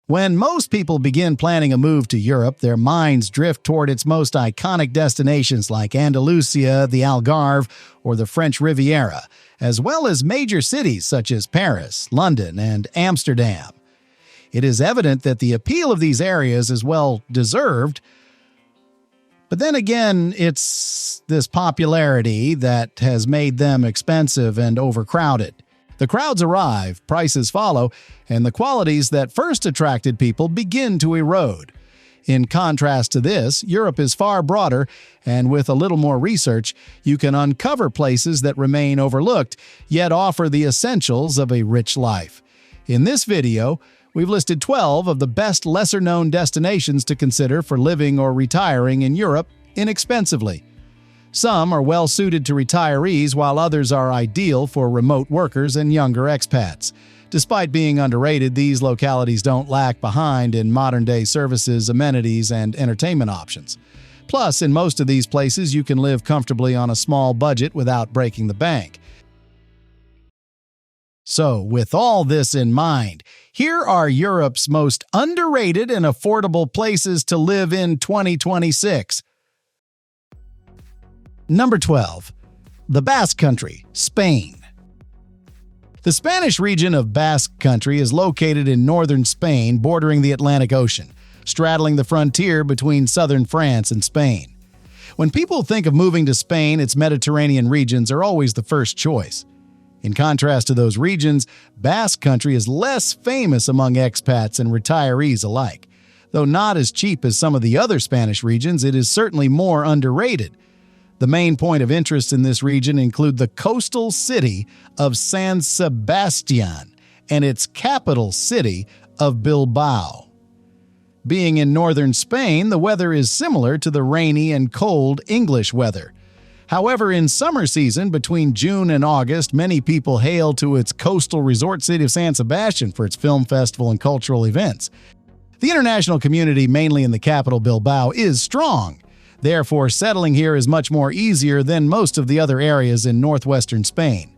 When most people begin planning a move to Europe, their minds drift toward its most iconic destinations like Andalusia, the Algarve, or the French Riviera, as well as major cities such as Paris, London, and Amsterdam. It is evident that the appeal of these areas is well deserved, but then again, it's this popularity that has made them expensive and overcrowded. The crowds arrive, prices follow, and the qualities that first attracted people begin to erode. In contrast to this, Europe is far broader, and with a little more research, you can uncover places that remain overlooked, yet offer the essentials of a rich life. In this video, we've listed 12 of the best lesser-known destinations to consider for living or retiring in Europe inexpensively. Some are well-suited to retirees, while others are ideal for remote workers and younger expats. Despite being underrated, these localities don't lag behind in modern-day services, amenities, and entertainment options. Plus, in most of these places, you can live comfortably on a small budget without breaking the bank. So, with all this in mind, here are Europe's most underrated and affordable places to live in 2026. Number 12. The Basque Country, Spain. The Spanish region of Basque Country is located in northern Spain, bordering the Atlantic Ocean, straddling the frontier between southern France and Spain. When people think of moving to Spain, its Mediterranean regions are always the first choice. In contrast to those regions, Basque Country is less famous among expats and retirees alike. Though not as cheap as some of the other Spanish regions, it is certainly more underrated. The main point of interest in this region include the coastal city of San Sebastián and its capital city of Bilbao. Being in northern Spain, the weather is similar to the rainy and cold English weather. However, in summer season, between June and August, many people hail to its coastal resort city of San Sebastián for its film festival and cultural events. The international community, mainly in the capital Bilbao, is strong. Therefore, settling here is much more easier than most of the other areas in northwestern Spain.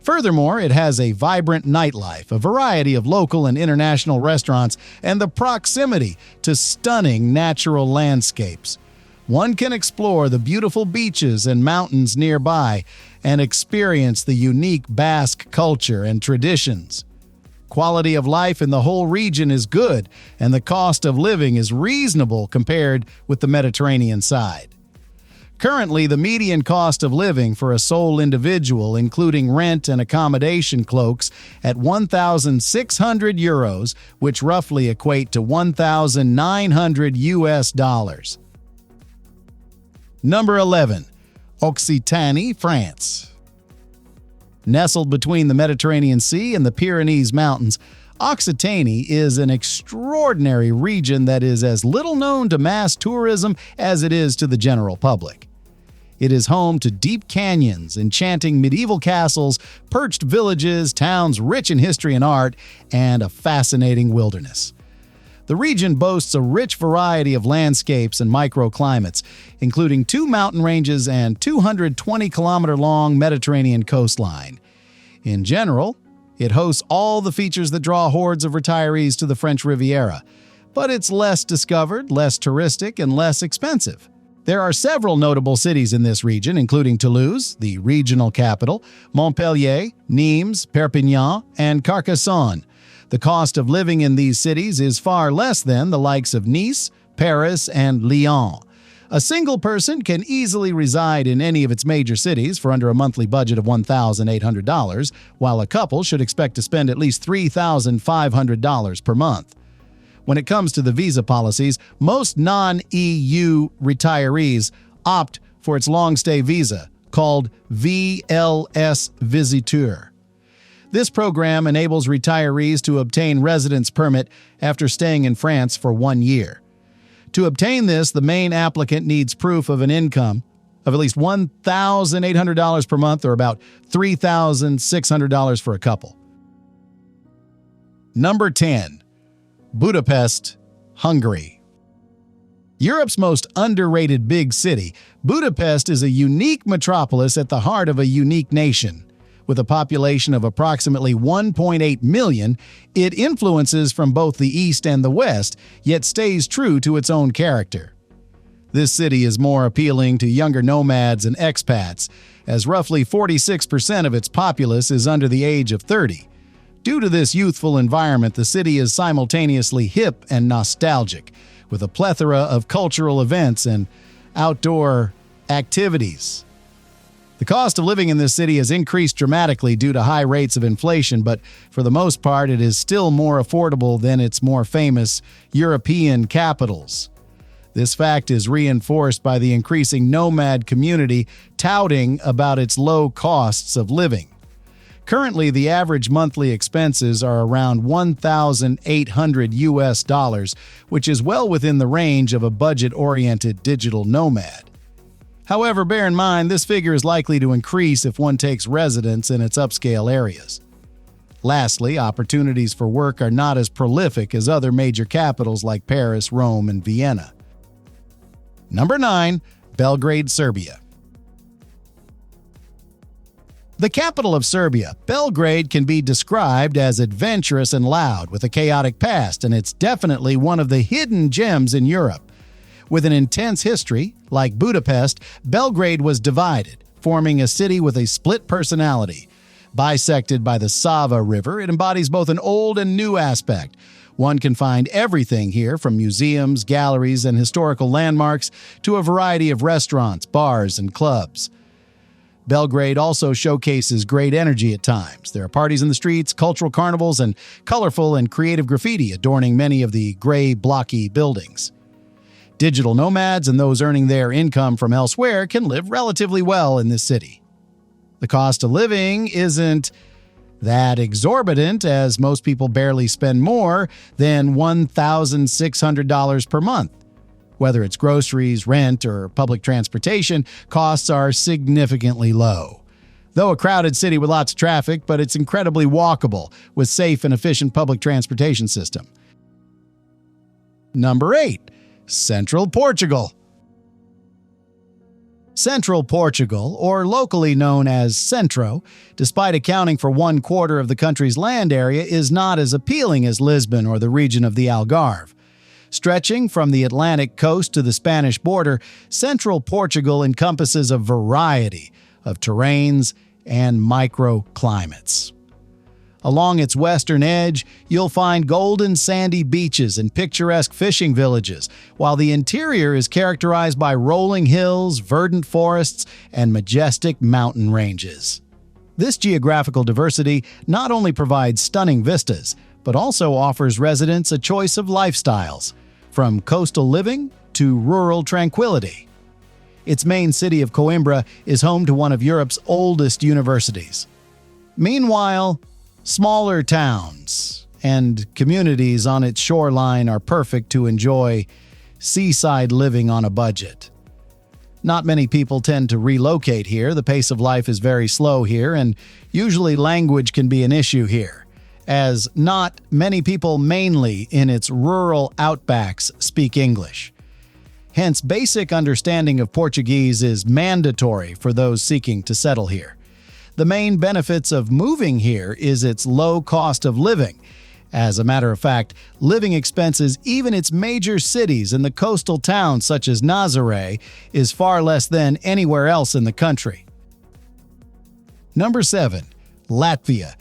Furthermore, it has a vibrant nightlife, a variety of local and international restaurants, and the proximity to stunning natural landscapes. One can explore the beautiful beaches and mountains nearby and experience the unique Basque culture and traditions. Quality of life in the whole region is good, and the cost of living is reasonable compared with the Mediterranean side. Currently, the median cost of living for a sole individual, including rent and accommodation, cloaks at €1,600, which roughly equate to $1,900. Number 11. Occitanie, France. Nestled between the Mediterranean Sea and the Pyrenees Mountains, Occitanie is an extraordinary region that is as little known to mass tourism as it is to the general public. It is home to deep canyons, enchanting medieval castles, perched villages, towns rich in history and art, and a fascinating wilderness. The region boasts a rich variety of landscapes and microclimates, including 2 mountain ranges and 220-kilometer-long Mediterranean coastline. In general, it hosts all the features that draw hordes of retirees to the French Riviera, but it's less discovered, less touristic, and less expensive. There are several notable cities in this region, including Toulouse, the regional capital, Montpellier, Nimes, Perpignan, and Carcassonne. The cost of living in these cities is far less than the likes of Nice, Paris, and Lyon. A single person can easily reside in any of its major cities for under a monthly budget of $1,800, while a couple should expect to spend at least $3,500 per month. When it comes to the visa policies, most non-EU retirees opt for its long-stay visa, called VLS Visiteur. This program enables retirees to obtain residence permit after staying in France for 1 year. To obtain this, the main applicant needs proof of an income of at least $1,800 per month, or about $3,600 for a couple. Number 10. Budapest, Hungary. Europe's most underrated big city, Budapest is a unique metropolis at the heart of a unique nation. With a population of approximately 1.8 million, it influences from both the east and the west, yet stays true to its own character. This city is more appealing to younger nomads and expats, as roughly 46% of its populace is under the age of 30. Due to this youthful environment, the city is simultaneously hip and nostalgic, with a plethora of cultural events and outdoor activities. The cost of living in this city has increased dramatically due to high rates of inflation, but for the most part, it is still more affordable than its more famous European capitals. This fact is reinforced by the increasing nomad community touting about its low costs of living. Currently, the average monthly expenses are around $1,800, which is well within the range of a budget-oriented digital nomad. However, bear in mind, this figure is likely to increase if one takes residence in its upscale areas. Lastly, opportunities for work are not as prolific as other major capitals like Paris, Rome, and Vienna. Number 9. Belgrade, Serbia. The capital of Serbia, Belgrade can be described as adventurous and loud with a chaotic past, and it's definitely one of the hidden gems in Europe. With an intense history, like Budapest, Belgrade was divided, forming a city with a split personality. Bisected by the Sava River, it embodies both an old and new aspect. One can find everything here, from museums, galleries, and historical landmarks to a variety of restaurants, bars, and clubs. Belgrade also showcases great energy at times. There are parties in the streets, cultural carnivals, and colorful and creative graffiti adorning many of the gray, blocky buildings. Digital nomads and those earning their income from elsewhere can live relatively well in this city. The cost of living isn't that exorbitant, as most people barely spend more than $1,600 per month. Whether it's groceries, rent, or public transportation, costs are significantly low. Though a crowded city with lots of traffic, but it's incredibly walkable with safe and efficient public transportation system. Number 8. Central Portugal. Central Portugal, or locally known as Centro, despite accounting for 1/4 of the country's land area, is not as appealing as Lisbon or the region of the Algarve. Stretching from the Atlantic coast to the Spanish border, Central Portugal encompasses a variety of terrains and microclimates. Along its western edge, you'll find golden sandy beaches and picturesque fishing villages, while the interior is characterized by rolling hills, verdant forests, and majestic mountain ranges. This geographical diversity not only provides stunning vistas, but also offers residents a choice of lifestyles, from coastal living to rural tranquility. Its main city of Coimbra is home to one of Europe's oldest universities. Meanwhile, smaller towns and communities on its shoreline are perfect to enjoy seaside living on a budget. Not many people tend to relocate here. The pace of life is very slow here, and usually language can be an issue here, as not many people mainly in its rural outbacks speak English. Hence, basic understanding of Portuguese is mandatory for those seeking to settle here. The main benefits of moving here is its low cost of living. As a matter of fact, living expenses, even its major cities and the coastal towns such as Nazaré, is far less than anywhere else in the country. Number 7. Latvia.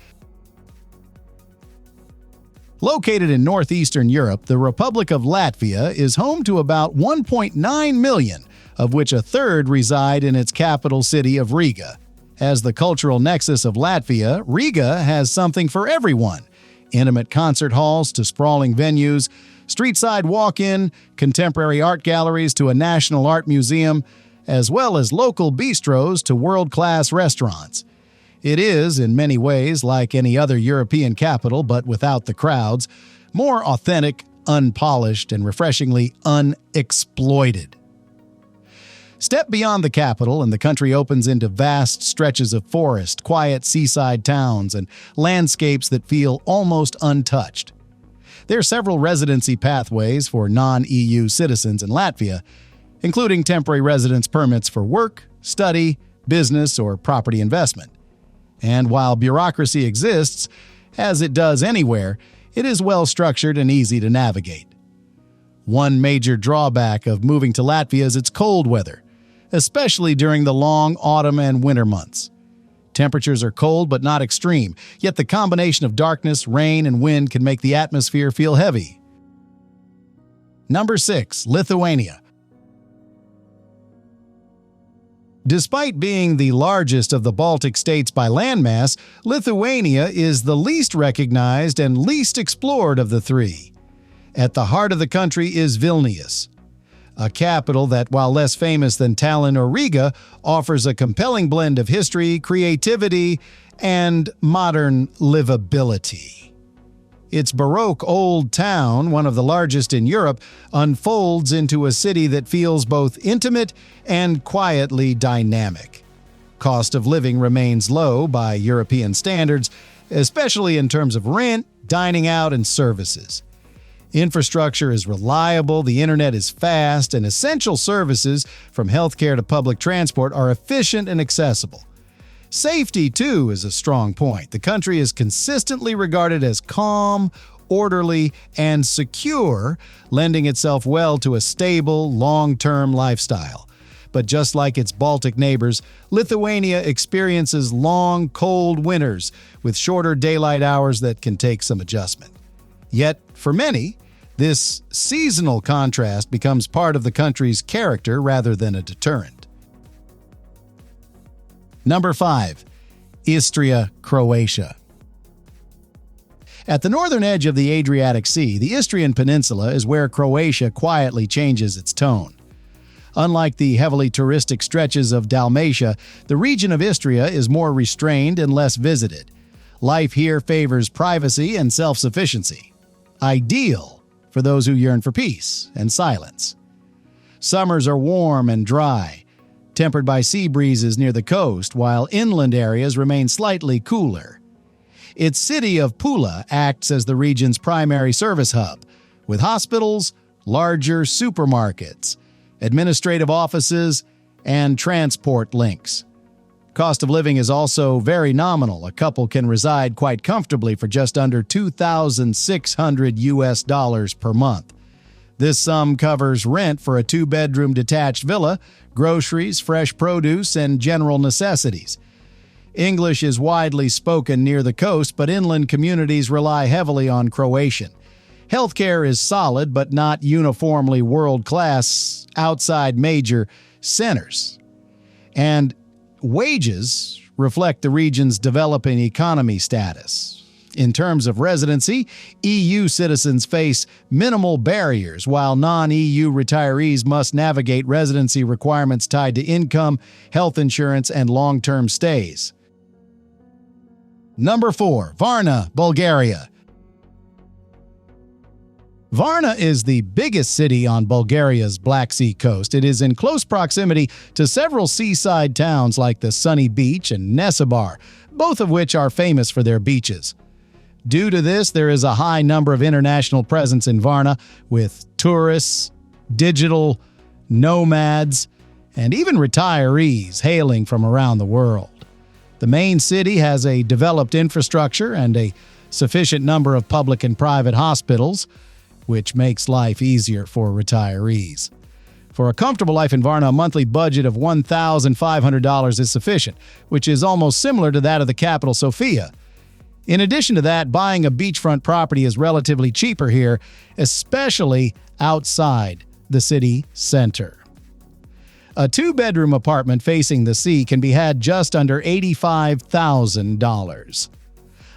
Located in northeastern Europe, the Republic of Latvia is home to about 1.9 million, of which a third reside in its capital city of Riga. As the cultural nexus of Latvia, Riga has something for everyone. Intimate concert halls to sprawling venues, street-side walk-in, contemporary art galleries to a national art museum, as well as local bistros to world-class restaurants. It is, in many ways, like any other European capital, but without the crowds, more authentic, unpolished, and refreshingly unexploited. Step beyond the capital, and the country opens into vast stretches of forest, quiet seaside towns, and landscapes that feel almost untouched. There are several residency pathways for non-EU citizens in Latvia, including temporary residence permits for work, study, business, or property investment. And while bureaucracy exists, as it does anywhere, it is well structured and easy to navigate. One major drawback of moving to Latvia is its cold weather, especially during the long autumn and winter months. Temperatures are cold but not extreme, yet the combination of darkness, rain, and wind can make the atmosphere feel heavy. Number 6. Lithuania. Despite being the largest of the Baltic states by landmass, Lithuania is the least recognized and least explored of the three. At the heart of the country is Vilnius, a capital that, while less famous than Tallinn or Riga, offers a compelling blend of history, creativity, and modern livability. Its Baroque old town, one of the largest in Europe, unfolds into a city that feels both intimate and quietly dynamic. Cost of living remains low by European standards, especially in terms of rent, dining out, and services. Infrastructure is reliable, the internet is fast, and essential services, from healthcare to public transport, are efficient and accessible. Safety, too, is a strong point. The country is consistently regarded as calm, orderly, and secure, lending itself well to a stable, long-term lifestyle. But just like its Baltic neighbors, Lithuania experiences long, cold winters with shorter daylight hours that can take some adjustment. Yet, for many, this seasonal contrast becomes part of the country's character rather than a deterrent. Number 5. Istria, Croatia. At the northern edge of the Adriatic Sea, the Istrian Peninsula is where Croatia quietly changes its tone. Unlike the heavily touristic stretches of Dalmatia, the region of Istria is more restrained and less visited. Life here favors privacy and self-sufficiency, ideal for those who yearn for peace and silence. Summers are warm and dry, tempered by sea breezes near the coast, while inland areas remain slightly cooler. Its city of Pula acts as the region's primary service hub, with hospitals, larger supermarkets, administrative offices, and transport links. Cost of living is also very nominal. A couple can reside quite comfortably for just under $2,600 per month. This sum covers rent for a 2-bedroom detached villa, groceries, fresh produce, and general necessities. English is widely spoken near the coast, but inland communities rely heavily on Croatian. Healthcare is solid but not uniformly world-class outside major centers. And wages reflect the region's developing economy status. In terms of residency, EU citizens face minimal barriers, while non-EU retirees must navigate residency requirements tied to income, health insurance, and long-term stays. Number 4. Varna, Bulgaria. Varna is the biggest city on Bulgaria's Black Sea coast. It is in close proximity to several seaside towns like the Sunny Beach and Nesebar, both of which are famous for their beaches. Due to this, there is a high number of international presence in Varna, with tourists, digital nomads, and even retirees hailing from around the world. The main city has a developed infrastructure and a sufficient number of public and private hospitals, which makes life easier for retirees. For a comfortable life in Varna, a monthly budget of $1,500 is sufficient, which is almost similar to that of the capital, Sofia. In addition to that, buying a beachfront property is relatively cheaper here, especially outside the city center. A 2-bedroom apartment facing the sea can be had just under $85,000.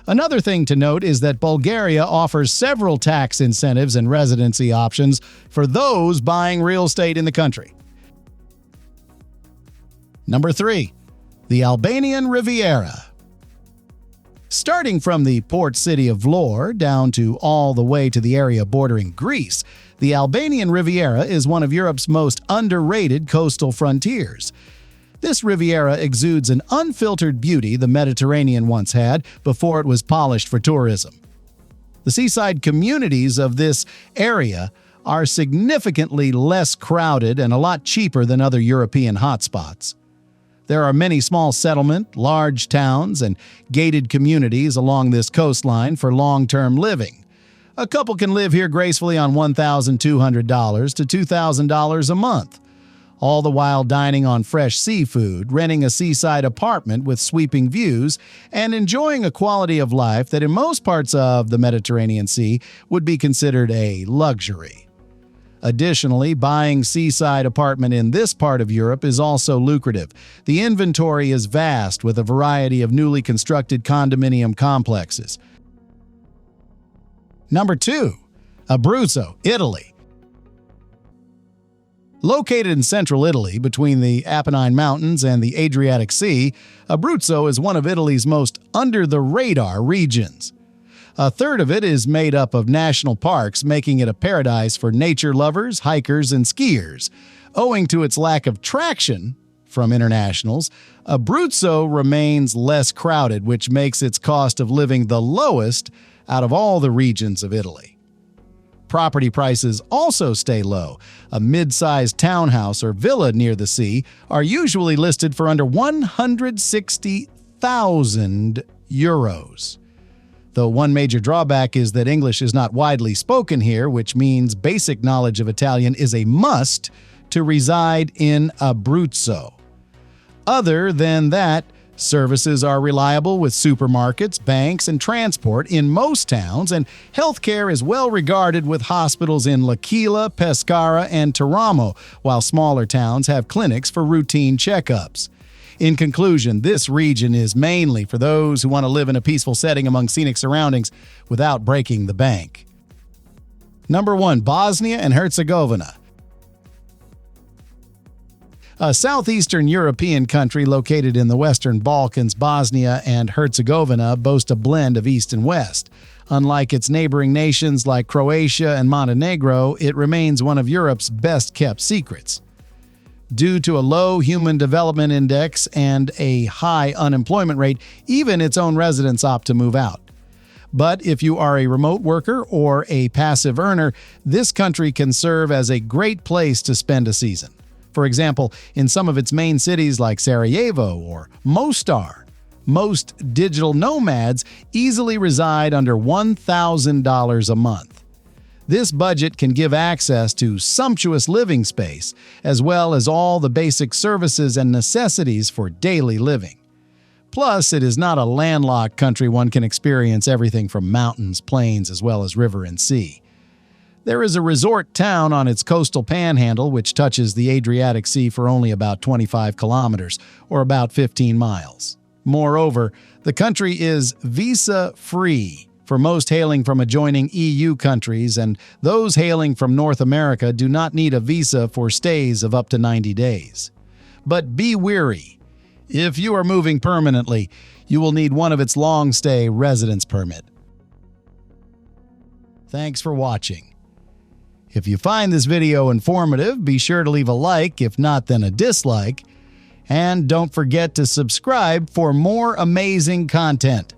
Another thing to note is that Bulgaria offers several tax incentives and residency options for those buying real estate in the country. Number 3. The Albanian Riviera. Starting from the port city of Vlor down to all the way to the area bordering Greece, the Albanian Riviera is one of Europe's most underrated coastal frontiers. This Riviera exudes an unfiltered beauty the Mediterranean once had before it was polished for tourism. The seaside communities of this area are significantly less crowded and a lot cheaper than other European hotspots. There are many small settlement, large towns, and gated communities along this coastline for long-term living. A couple can live here gracefully on $1,200 to $2,000 a month, all the while dining on fresh seafood, renting a seaside apartment with sweeping views, and enjoying a quality of life that in most parts of the Mediterranean Sea would be considered a luxury. Additionally, buying seaside apartment in this part of Europe is also lucrative. The inventory is vast with a variety of newly constructed condominium complexes. Number 2. Abruzzo, Italy. Located in central Italy between the Apennine Mountains and the Adriatic Sea, Abruzzo is one of Italy's most under-the-radar regions. A third of it is made up of national parks, making it a paradise for nature lovers, hikers, and skiers. Owing to its lack of traction from internationals, Abruzzo remains less crowded, which makes its cost of living the lowest out of all the regions of Italy. Property prices also stay low. A mid-sized townhouse or villa near the sea are usually listed for under 160,000 euros. Though one major drawback is that English is not widely spoken here, which means basic knowledge of Italian is a must to reside in Abruzzo. Other than that, services are reliable with supermarkets, banks, and transport in most towns, and healthcare is well regarded with hospitals in L'Aquila, Pescara, and Teramo, while smaller towns have clinics for routine checkups. In conclusion, this region is mainly for those who want to live in a peaceful setting among scenic surroundings without breaking the bank. Number 1. Bosnia and Herzegovina. A southeastern European country located in the Western Balkans, Bosnia and Herzegovina boast a blend of East and West. Unlike its neighboring nations like Croatia and Montenegro, it remains one of Europe's best-kept secrets. Due to a low human development index and a high unemployment rate, even its own residents opt to move out. But if you are a remote worker or a passive earner, this country can serve as a great place to spend a season. For example, in some of its main cities like Sarajevo or Mostar, most digital nomads easily reside under $1,000 a month. This budget can give access to sumptuous living space, as well as all the basic services and necessities for daily living. Plus, it is not a landlocked country. One can experience everything from mountains, plains, as well as river and sea. There is a resort town on its coastal panhandle which touches the Adriatic Sea for only about 25 kilometers, or about 15 miles. Moreover, the country is visa-free for most hailing from adjoining EU countries, and those hailing from North America do not need a visa for stays of up to 90 days. But be wary. If you are moving permanently, you will need one of its long-stay residence permit. Thanks for watching. If you find this video informative, be sure to leave a like, if not then a dislike, and don't forget to subscribe for more amazing content.